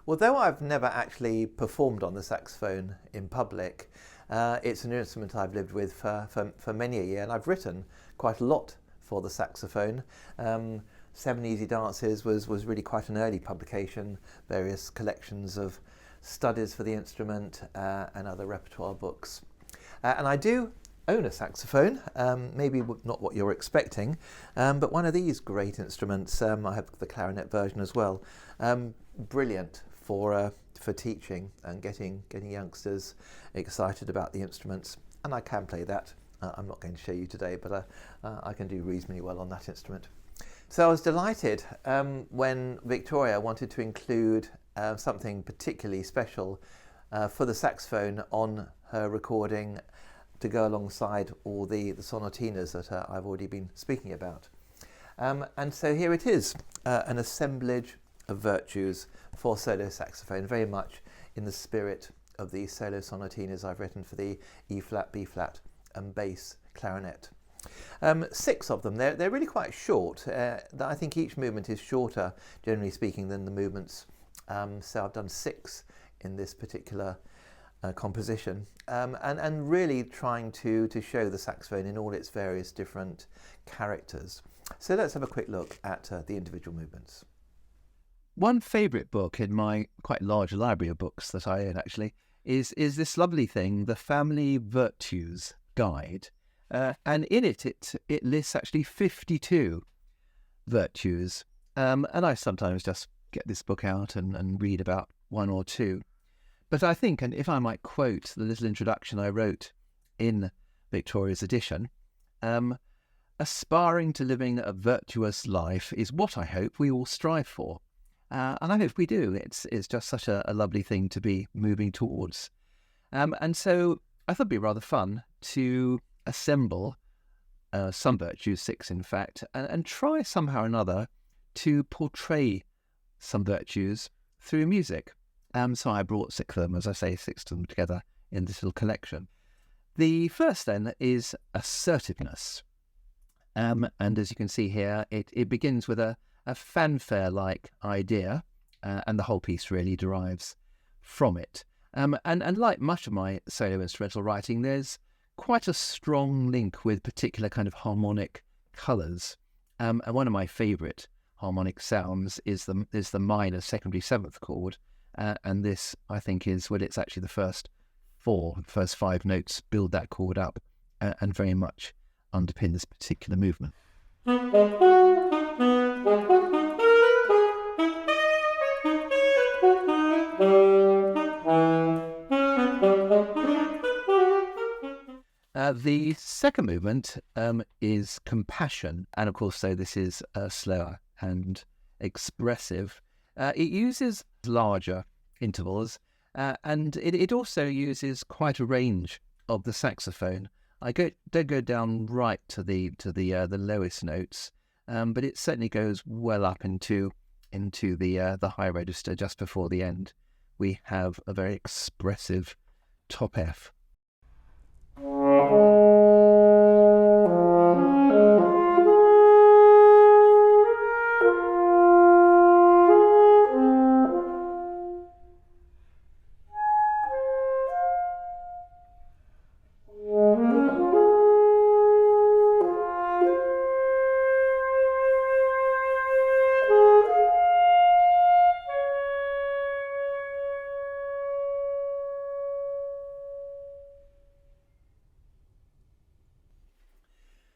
Although I've never actually performed on the saxophone in public, it's an instrument I've lived with for many a year, and I've written quite a lot for the saxophone. 7 Easy Dances was really quite an early publication, various collections of studies for the instrument and other repertoire books. And I do own a saxophone, maybe not what you're expecting, but one of these great instruments. I have the clarinet version as well. Brilliant for teaching and getting youngsters excited about the instruments, and I can play that. I'm not going to show you today, but I can do reasonably well on that instrument. So I was delighted when Victoria wanted to include something particularly special for the saxophone on her recording to go alongside all the sonatinas that I've already been speaking about. And so here it is, an assemblage of virtues for solo saxophone, very much in the spirit of the solo sonatinas I've written for the E flat, B flat and bass clarinet. 6 of them. They're really quite short. I think each movement is shorter, generally speaking, than the movements. So I've done 6 in this particular composition, and really trying to show the saxophone in all its various different characters. So let's have a quick look at the individual movements. One favourite book in my quite large library of books that I own actually is this lovely thing, the Family Virtues Guide, and in it lists actually 52 virtues, and I sometimes just get this book out and read about 1 or 2. But I think, and if I might quote the little introduction I wrote in Victoria's edition, aspiring to living a virtuous life is what I hope we all strive for. And I hope we do. It's just such a lovely thing to be moving towards. And so I thought it'd be rather fun to assemble some virtues, 6 in fact, and try somehow or another to portray some virtues through music. So I brought 6 of them, as I say, 6 of them together in this little collection. The first then is assertiveness. And as you can see here, it begins with a fanfare-like idea, and the whole piece really derives from it. And like much of my solo instrumental writing, there's quite a strong link with particular kind of harmonic colours. And one of my favourite harmonic sounds is the minor secondary 7th chord, and this, I think, is, well, it's actually the first 5 notes build that chord up and very much underpin this particular movement. The second movement is compassion, and of course, so this is slower and expressive. It uses larger intervals, and it also uses quite a range of the saxophone. I don't go down right to the lowest notes, but it certainly goes well up into the high register just before the end. We have a very expressive top F.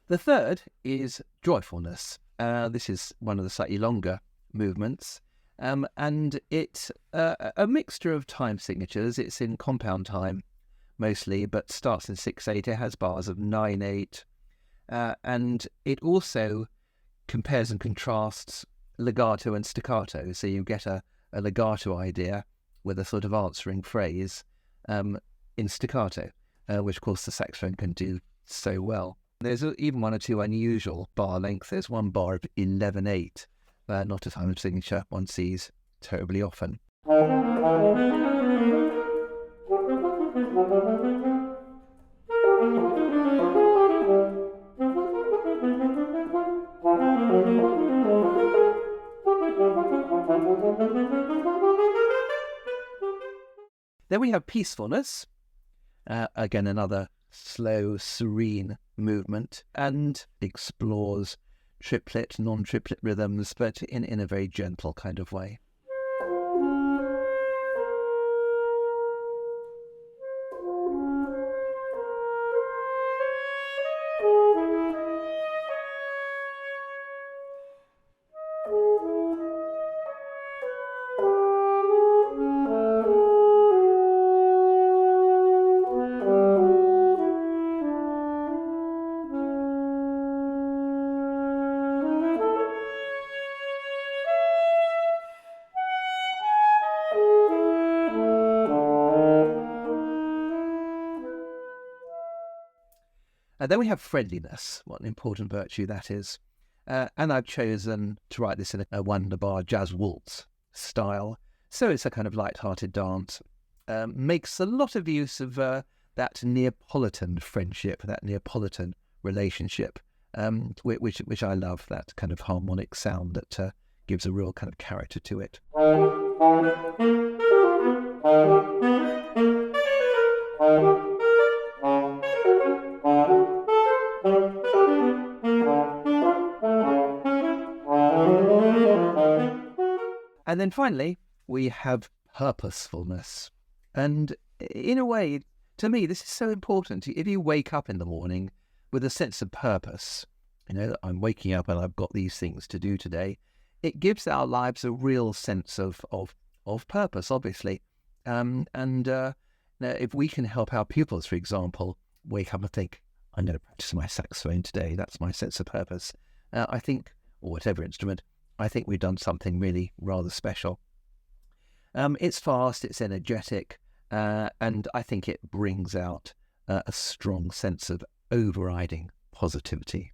The third is joyfulness. This is one of the slightly longer movements, and it's a mixture of time signatures. It's in compound time mostly, but starts in 6/8. It has bars of 9/8, and it also compares and contrasts legato and staccato. So you get a legato idea with a sort of answering phrase in staccato, which of course the saxophone can do so well. There's even 1 or 2 unusual bar lengths. There's 1 bar of 11/8, not a time signature one sees terribly often. Then we have peacefulness. Again, another slow, serene movement, and explores triplet, non-triplet rhythms, but in a very gentle kind of way. And then we have friendliness. What an important virtue that is. And I've chosen to write this in a wonderbar jazz waltz style. So it's a kind of light-hearted dance. Makes a lot of use of that Neapolitan friendship, that Neapolitan relationship, which I love, that kind of harmonic sound that gives a real kind of character to it. And then finally, we have purposefulness. And in a way, to me, this is so important. If you wake up in the morning with a sense of purpose, I'm waking up and I've got these things to do today, it gives our lives a real sense of purpose, obviously. If we can help our pupils, for example, wake up and think, I'm going to practice my saxophone today, that's my sense of purpose, I think, or whatever instrument, I think we've done something really rather special. It's fast, it's energetic, and I think it brings out a strong sense of overriding positivity.